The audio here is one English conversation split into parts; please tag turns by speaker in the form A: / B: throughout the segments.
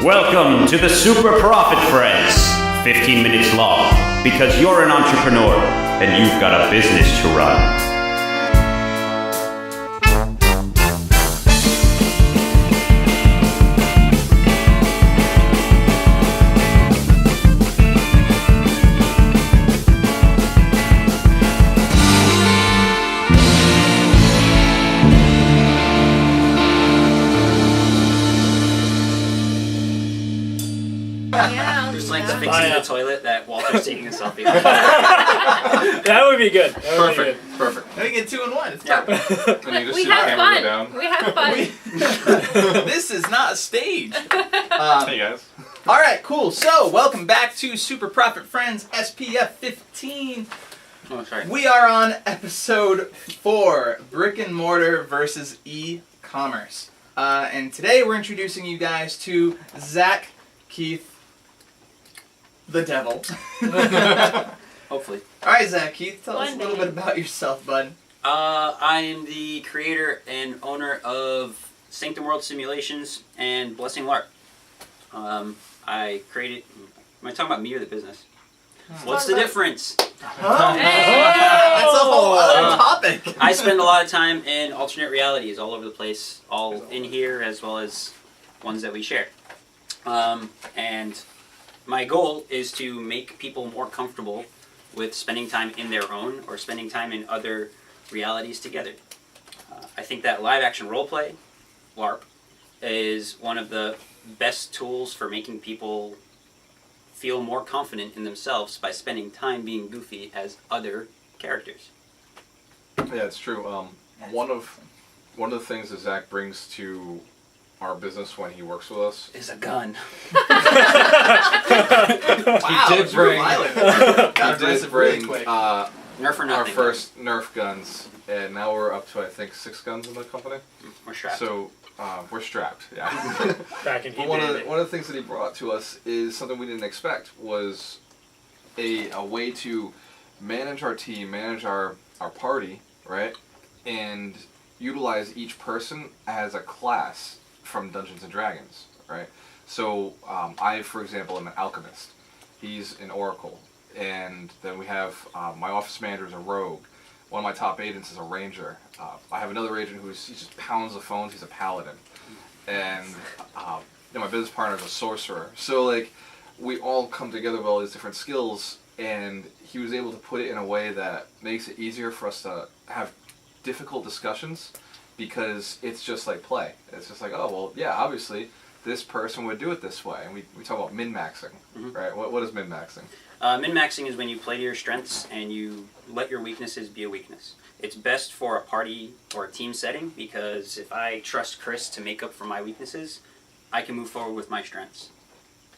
A: Welcome to the Super Profit Friends. 15 minutes long, because you're an entrepreneur and you've got a business to run.
B: Fixing the toilet that Walter's taking a selfie.
C: That would be good.
D: Perfect.
E: We get 2 in 1. It's
B: Yeah.
E: perfect.
D: And you just
F: We
D: see the
F: have
D: camera
F: fun.
D: go down.
F: We have fun.
E: This is not a stage.
D: Hey guys.
E: All right, cool. So, welcome back to Super Profit Friends SPF15.
B: Oh, sorry.
E: We are on episode 4, Brick and Mortar versus e-commerce. And today we're introducing you guys to Zach, Keith, the devil.
B: Hopefully.
E: All right, Zach, Keith, tell us a
F: One
E: little
F: day.
E: bit about yourself, bud.
B: I am the creator and owner of Sanctum World Simulations and Blessing LARP. I created... Am I talking about me or the business? What's the difference?
E: Huh? That's a whole other topic.
B: I spend a lot of time in alternate realities all over the place, all in here as well as ones that we share. And my goal is to make people more comfortable with spending time in their own or spending time in other realities together. I think that live action roleplay, LARP, is one of the best tools for making people feel more confident in themselves by spending time being goofy as other characters.
D: Yeah, it's true. One of the things that Zach brings to our business when he works with us
B: Is a gun.
E: Wow,
D: did
E: it's real
D: bring-
E: violent. Got
D: he
E: aggressive
D: did
E: really
D: bring
E: quick.
D: our
B: Nerf or nothing.
D: first Nerf guns, and now we're up to I think 6 guns in the company.
B: We're strapped.
D: So we're strapped. Yeah.
C: Back in
D: But one of the things that he brought to us is something we didn't expect, was a way to manage our team, manage our party, right, and utilize each person as a class from Dungeons and Dragons, right. So I, for example, am an alchemist. He's an oracle, and then we have my office manager is a rogue. One of my top agents is a ranger. I have another agent he just pounds the phones. He's a paladin, and my business partner is a sorcerer. So like, we all come together with all these different skills, and he was able to put it in a way that makes it easier for us to have difficult discussions, because it's just like play. It's just like, oh well, yeah, obviously this person would do it this way, and we talk about min-maxing, right? What is min-maxing?
B: Min-maxing is when you play to your strengths and you let your weaknesses be a weakness. It's best for a party or a team setting, because if I trust Chris to make up for my weaknesses, I can move forward with my strengths.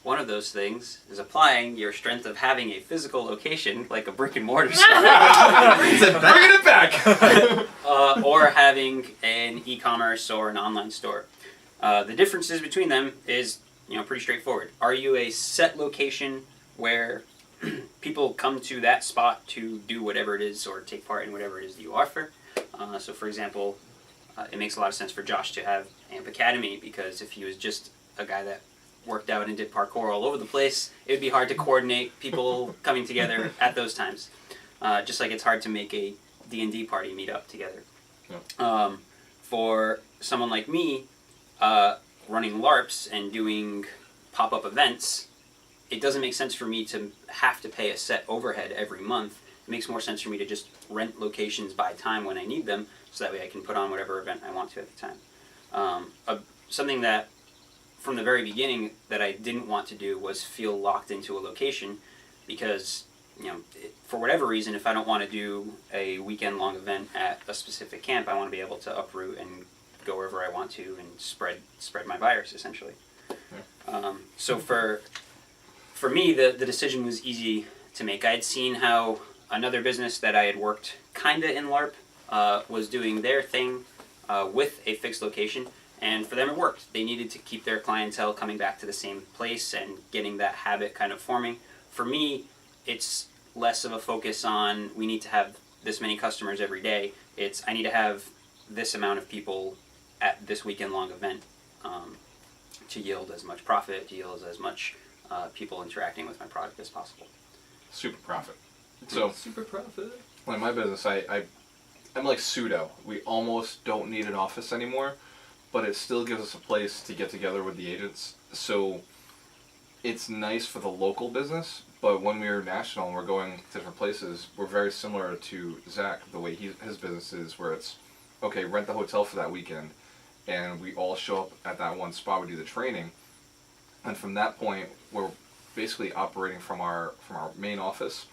B: One of those things is applying your strength of having a physical location, like a brick and mortar store,
E: Bringing it back.
B: or having an e-commerce or an online store. The differences between them is, pretty straightforward. Are you a set location where people come to that spot to do whatever it is or take part in whatever it is that you offer? So for example, it makes a lot of sense for Josh to have AMP Academy, because if he was just a guy that worked out and did parkour all over the place, it would be hard to coordinate people coming together at those times. Just like it's hard to make a D&D party meet up together.
D: Yeah.
B: For someone like me, running LARPs and doing pop-up events, it doesn't make sense for me to have to pay a set overhead every month. It makes more sense for me to just rent locations by time when I need them, so that way I can put on whatever event I want to at the time. Something that, from the very beginning, that I didn't want to do was feel locked into a location, because, for whatever reason, if I don't want to do a weekend-long event at a specific camp, I want to be able to uproot and go wherever I want to and spread my virus, essentially. So for me, the decision was easy to make. I had seen how another business that I had worked kinda in LARP was doing their thing with a fixed location, and for them it worked. They needed to keep their clientele coming back to the same place and getting that habit kind of forming. For me, it's less of a focus on we need to have this many customers every day. It's I need to have this amount of people at this weekend-long event. to yield as much profit, to yield as much people interacting with my product as possible.
D: Super profit. So
E: Super profit.
D: like my business, I'm like pseudo. We almost don't need an office anymore, but it still gives us a place to get together with the agents. So it's nice for the local business, but when we're national and we're going to different places, we're very similar to Zach, the way his business is, where it's, okay, rent the hotel for that weekend, and we all show up at that one spot, we do the training, and from that point, we're basically operating from our main office,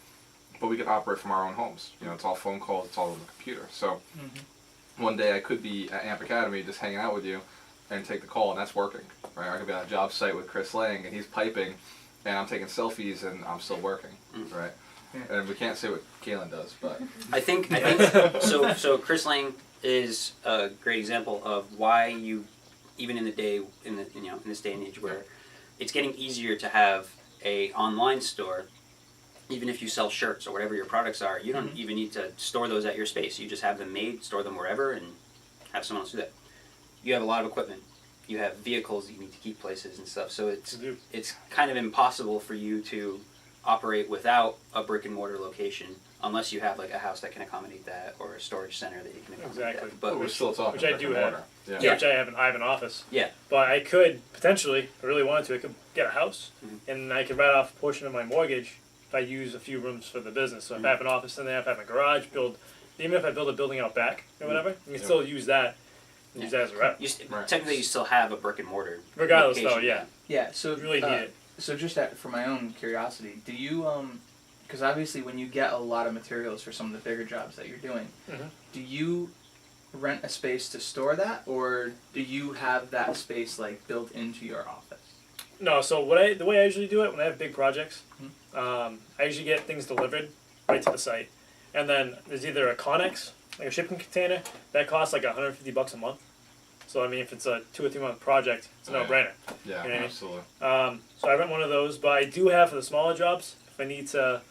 D: but we can operate from our own homes. You know, it's all phone calls, it's all on the computer. So one day I could be at Amp Academy just hanging out with you and take the call, and that's working, right? I could be on a job site with Chris Lang, and he's piping, and I'm taking selfies, and I'm still working, right? Yeah. And we can't say what Kaylin does, but
B: I think so. Chris Lang is a great example of why you, even in this day and age where it's getting easier to have a online store. Even if you sell shirts or whatever your products are, you don't even need to store those at your space. You just have them made, store them wherever, and have someone else do that. You have a lot of equipment. You have vehicles that you need to keep places and stuff. So it's kind of impossible for you to operate without a brick and mortar location unless you have like a house that can accommodate that or a storage center that you can accommodate
C: Exactly.
B: that. But
D: we're still talking
C: which I
D: brick
C: do
D: and
C: have.
D: mortar.
C: Yeah, which I have an office.
B: Yeah.
C: But I could potentially, if I really wanted to, I could get a house, and I could write off a portion of my mortgage if I use a few rooms for the business. So if I have an office in there, if I have a garage, even if I build a building out back or whatever, you can still use that. Use that as a rep.
B: Technically, you still have a brick and mortar.
C: Regardless,
B: location.
C: though, yeah.
E: Yeah, so
C: You really need it.
E: So just for my own curiosity, do you because obviously when you get a lot of materials for some of the bigger jobs that you're doing, do you rent a space to store that, or do you have that space like built into your office?
C: No, so the way I usually do it when I have big projects, I usually get things delivered right to the site, and then there's either a Connex, like a shipping container, that costs like $150 a month. So I mean, if it's a 2 or 3 month project, it's a no-brainer.
D: Yeah,
C: you know
D: absolutely.
C: So I rent one of those, but I do have for the smaller jobs if I need to.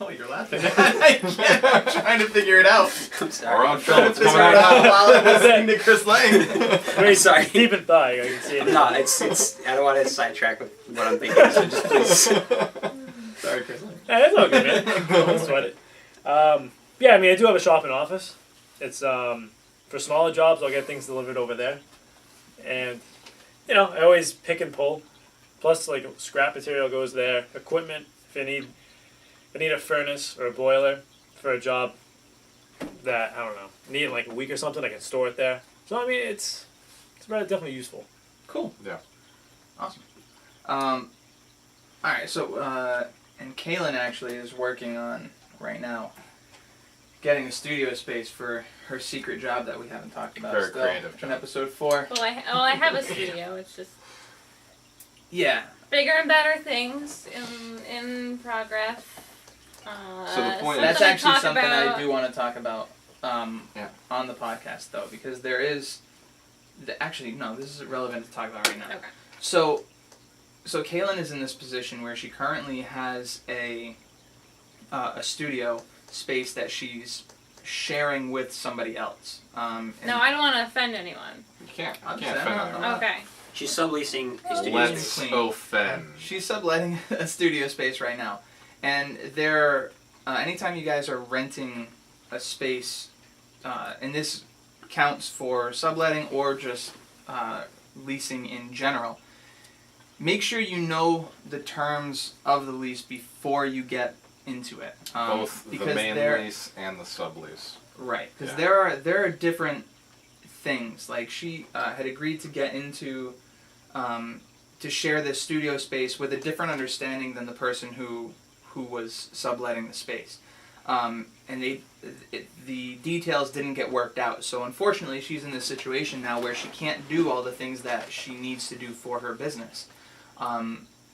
E: Oh, you're laughing. I'm trying to figure it out.
B: I'm sorry.
D: We're on film. It's
E: Figure
D: coming
E: it
D: out.
E: out while I'm listening to Chris Lang.
C: Wait,
B: sorry.
C: Deep in thigh, I can see it.
B: No, it's. I don't want to sidetrack with what I'm thinking. So just please.
E: Sorry, Chris Lang.
C: Yeah, that's all good, man. Don't sweat it. Yeah, I mean, I do have a shop and office. It's for smaller jobs, I'll get things delivered over there, and you know, I always pick and pull. Plus, like scrap material goes there. Equipment, if I need a furnace or a boiler for a job that I don't know, need in like a week or something, I can store it there. So I mean, it's definitely useful.
E: Cool.
D: Yeah.
E: Awesome. All right, so and Kaylin actually is working on right now getting a studio space for her secret job that we haven't talked about
D: Very
E: still
D: creative
E: in
D: job.
E: episode 4.
F: Well, I have a studio. It's just
E: Yeah.
F: bigger and better things in progress.
D: So the point is-
E: That's
F: to
E: actually
F: talk
E: something
F: about.
E: I do want to talk about
D: Yeah.
E: on the podcast, though, because there is... Actually, no, this is relevant to talk about right now.
F: Okay.
E: So Kaylin is in this position where she currently has a studio space that she's sharing with somebody else. And
F: No, I don't want to offend anyone.
D: You can't.
E: I'm
D: You can't
E: saying,
D: offend anyone.
F: Okay.
B: She's subleasing a studio
D: Let's
B: space.
D: offend.
E: She's subletting a studio space right now, and there. Anytime you guys are renting a space, and this counts for subletting or just leasing in general, make sure you know the terms of the lease before you get into it.
D: Both the
E: because
D: main
E: there-
D: lease and the sublease.
E: Right, because
D: Yeah.
E: there are different things. Like she had agreed to get into to share this studio space with a different understanding than the person who was subletting the space, and the details didn't get worked out. So unfortunately, she's in this situation now where she can't do all the things that she needs to do for her business.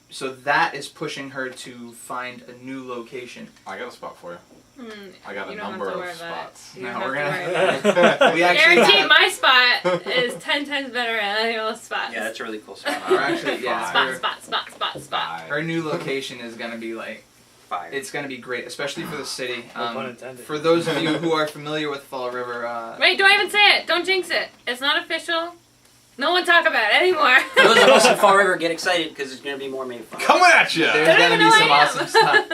E: So that is pushing her to find a new location.
D: I got a spot for you. I got a
F: You don't
D: number
F: have to
D: of
F: worry about it.
D: spots.
F: You
E: No,
F: don't have
E: we're
F: to
E: gonna-
F: worry about it.
E: We actually
F: Guaranteed,
E: have-
F: my spot is 10 times better than any of those spots.
B: Yeah, that's a really cool spot.
E: Or actually, yeah,
F: Spot.
E: her new location is gonna be like.
B: Fire.
E: It's going to be great, especially for the city.
C: No pun intended.
E: For those of you who are familiar with Fall River,
F: Wait, don't even say it. Don't jinx it. It's not official. No one talk about it anymore.
B: For those of us in Fall River, get excited because there's going to be more made fun.
D: Coming at you!
E: There's
F: I
E: gonna
F: don't
E: be
F: even
E: some
F: know I
E: awesome stuff.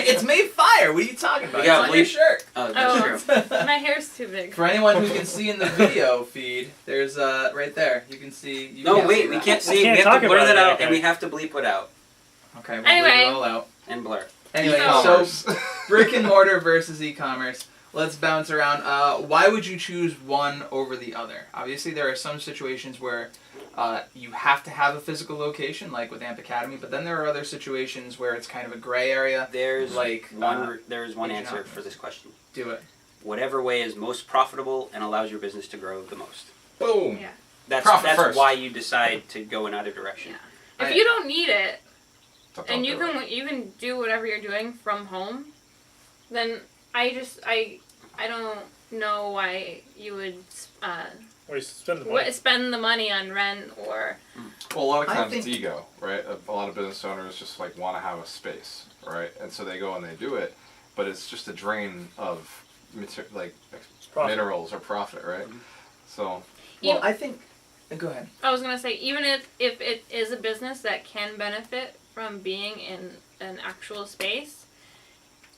E: It's made fire. What are you talking about?
B: Yeah,
E: It's on your shirt.
B: Oh, that's
F: Oh,
B: true.
F: my hair's too big.
E: For anyone who can see in the video feed, there's right there. You can see. You
B: No,
E: can't
B: wait,
E: see
B: we
E: that.
B: can't see.
C: can't
B: We have
C: talk
B: to blur
C: about
B: that
C: it,
B: out,
C: okay.
B: and we have to bleep it out
E: Okay, we'll
F: Anyway.
E: leave it all out.
B: and blur.
E: Anyway,
D: E-commerce.
E: so brick and mortar versus e-commerce. Let's bounce around. Why would you choose one over the other? Obviously, there are some situations where you have to have a physical location, like with Amp Academy, but then there are other situations where it's kind of a gray area.
B: There's
E: Like,
B: there is one
E: Asian
B: answer
E: outfits.
B: for this question.
E: Do it.
B: Whatever way is most profitable and allows your business to grow the most.
D: Boom.
F: Yeah.
D: Profit
B: That's
D: first.
B: why you decide to go in either direction.
F: Yeah. If
E: I-
F: you don't need it,
D: Don't
F: and
D: do
F: you
D: it.
F: can do whatever you're doing from home, then I don't know why you would
C: Or you spend the money.
F: spend the money on rent or
D: Well, a lot of
E: I
D: times it's
E: think-
D: ego, right? A lot of business owners just like want to have a space, right? And so they go and they do it, but it's just a drain of
C: Profit.
D: minerals or profit, right? So
E: Well, I think. Go ahead.
F: I was gonna say, even if it is a business that can benefit from being in an actual space,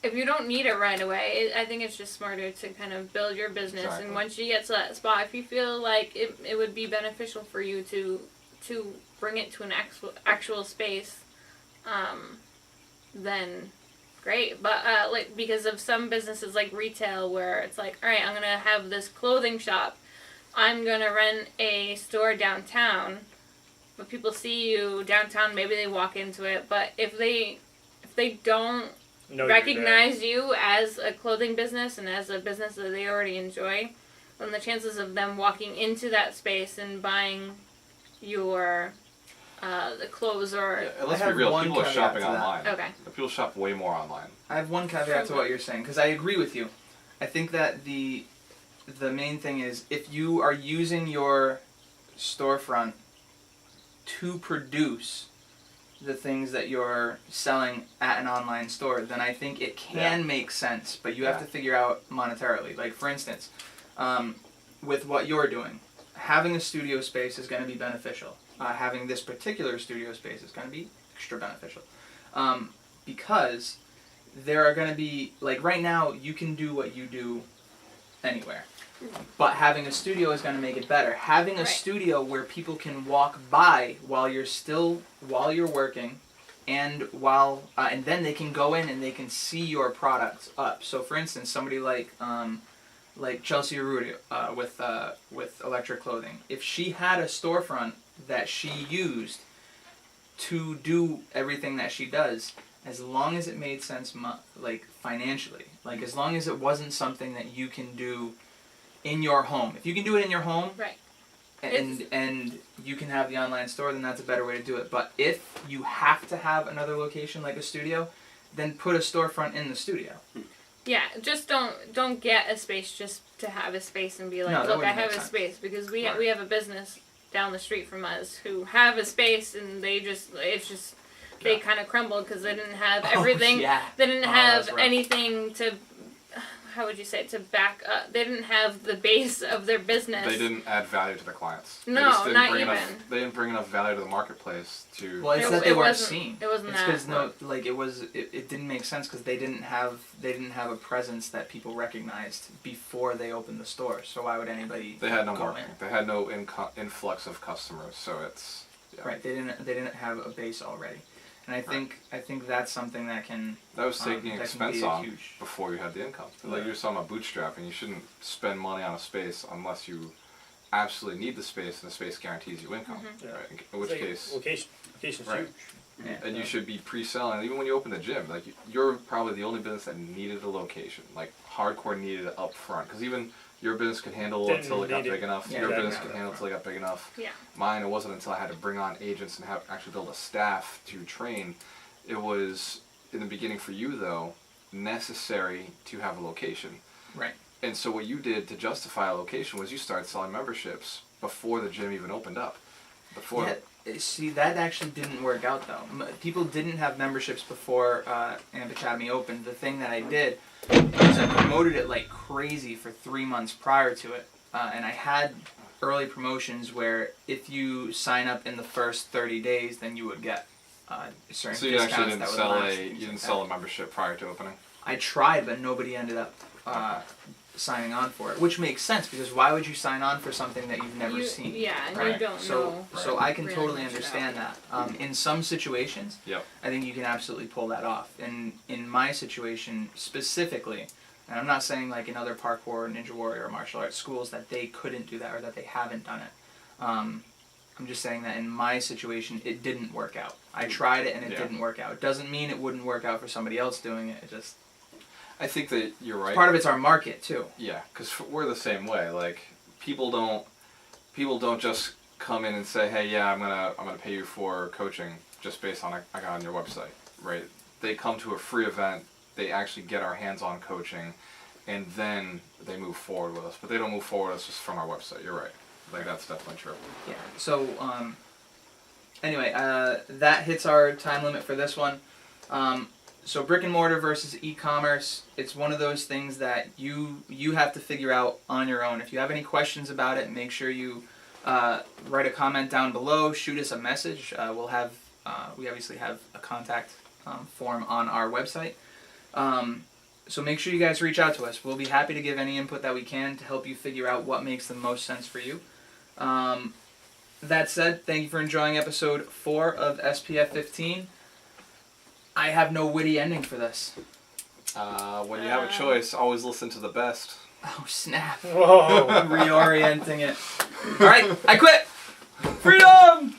F: if you don't need it right away, I think it's just smarter to kind of build your business.
D: Exactly.
F: And once you get to that spot, if you feel like it would be beneficial for you to bring it to an actual space, then great. But like, because of some businesses like retail where it's like, all right, I'm gonna have this clothing shop, I'm gonna rent a store downtown, but people see you downtown, maybe they walk into it, but if they don't
C: No,
F: recognize you as a clothing business and as a business that they already enjoy, then the chances of them walking into that space and buying your the clothes or
D: yeah, let's
E: I
D: be
E: have
D: real,
E: one
D: people are
E: caveat
D: shopping
E: to that.
D: online.
F: okay.
D: People shop way more online.
E: I have one caveat to what you're saying because I agree with you. I think that the main thing is if you are using your storefront to produce the things that you're selling at an online store, then I think it can make sense, but you have
D: Yeah.
E: to figure out monetarily. Like, for instance, with what you're doing, having a studio space is going to be beneficial. Having this particular studio space is going to be extra beneficial. Because there are going to be, like right now, you can do what you do anywhere. But having a studio is going to make it better. Having a
F: Right.
E: studio where people can walk by while you're working, and and then they can go in and they can see your products up. So, for instance, somebody like Chelsea Arudi with Electric Clothing, if she had a storefront that she used to do everything that she does, as long as it made sense, like financially, like as long as it wasn't something that you can do in your home. If you can do it in your home,
F: Right.
E: and you can have the online store, then that's a better way to do it. But if you have to have another location like a studio, then put a storefront in the studio.
F: Yeah, just don't get a space just to have a space and be like,
E: No, that
F: look, I
E: wouldn't
F: have
E: make
F: a
E: sense.
F: space, because we
E: Right.
F: we have a business down the street from us who have a space and they kind of crumbled because they didn't have everything.
E: Yeah.
F: They didn't
E: Oh,
F: have
E: that's rough.
F: anything to, how would you say, to back up. They didn't have the base of their business.
D: They didn't add value to the clients.
F: No,
D: they just didn't
F: not
D: bring
F: even.
D: They didn't bring enough value to the marketplace to.
E: Well, it's
F: It-
E: that they
F: it
E: weren't
F: wasn't-
E: seen.
F: it wasn't
E: It's
F: that.
E: because it didn't make sense because they didn't have a presence that people recognized before they opened the store. So why would anybody?
D: They had no
E: go
D: marketing.
E: in?
D: They had no influx of customers, so it's. Yeah.
E: Right. They didn't have a base already, and I think that's something that can.
D: That was taking
E: that can
D: expense
E: be a
D: on
E: huge-
D: before you had the income. Like
E: Right.
D: you were talking about bootstrapping, you shouldn't spend money on a space unless you absolutely need the space and the space guarantees you income.
F: Mhm.
C: Yeah.
D: Right? In which
C: It's like
D: case,
C: location's
D: Right.
C: huge.
E: Yeah.
D: and you should be pre-selling. Even when you open the gym, like you're probably the only business that needed a location, like hardcore needed it up front. Because even your business could handle
C: Didn't
D: until it got
C: need it.
D: big enough.
E: Yeah,
D: Your
E: exactly.
D: business could handle until it got big enough.
F: Yeah.
D: Mine, it wasn't until I had to bring on agents and actually build a staff to train. It was in the beginning for you though necessary to have a location.
E: Right.
D: And so what you did to justify a location was you started selling memberships before the gym even opened up. Before.
E: Yeah, see, that actually didn't work out though. People didn't have memberships before Amp Academy opened. The thing that I did was I promoted it like crazy for 3 months prior to it, and I had early promotions where if you sign up in the first 30 days, then you would get certain
D: So you
E: discounts
D: actually didn't
E: that would
D: sell
E: last,
D: a
E: things
D: you didn't
E: like
D: sell
E: that.
D: a membership prior to opening.
E: I tried, but nobody ended up signing on for it, which makes sense because why would you sign on for something that you've never seen?
F: Yeah, and
E: right?
F: you don't
E: so,
F: know.
E: So I can
F: really
E: totally
F: much
E: understand
F: about
E: that. In some situations,
D: Yep.
E: I think you can absolutely pull that off. And in my situation specifically, and I'm not saying like in other parkour, ninja warrior, or martial arts schools that they couldn't do that or that they haven't done it. I'm just saying that in my situation, it didn't work out. I tried it and it
D: Yeah.
E: didn't work out. It doesn't mean it wouldn't work out for somebody else doing it. It just
D: I think that you're right.
E: part of it's our market too.
D: Yeah, because we're the same way. Like people don't just come in and say, "Hey, yeah, I'm gonna pay you for coaching just based on I got on your website." Right? They come to a free event. They actually get our hands-on coaching, and then they move forward with us. But they don't move forward with us just from our website. You're right. Like that's definitely true.
E: Yeah. So anyway, that hits our time limit for this one. So brick and mortar versus e-commerce, it's one of those things that you have to figure out on your own. If you have any questions about it, make sure you write a comment down below, shoot us a message. We obviously have a contact form on our website. So make sure you guys reach out to us. We'll be happy to give any input that we can to help you figure out what makes the most sense for you. That said, thank you for enjoying episode 4 of SPF15. I have no witty ending for this.
D: When you have a choice, always listen to the best.
E: Oh, snap.
C: Whoa.
E: Reorienting it. Alright, I quit! Freedom!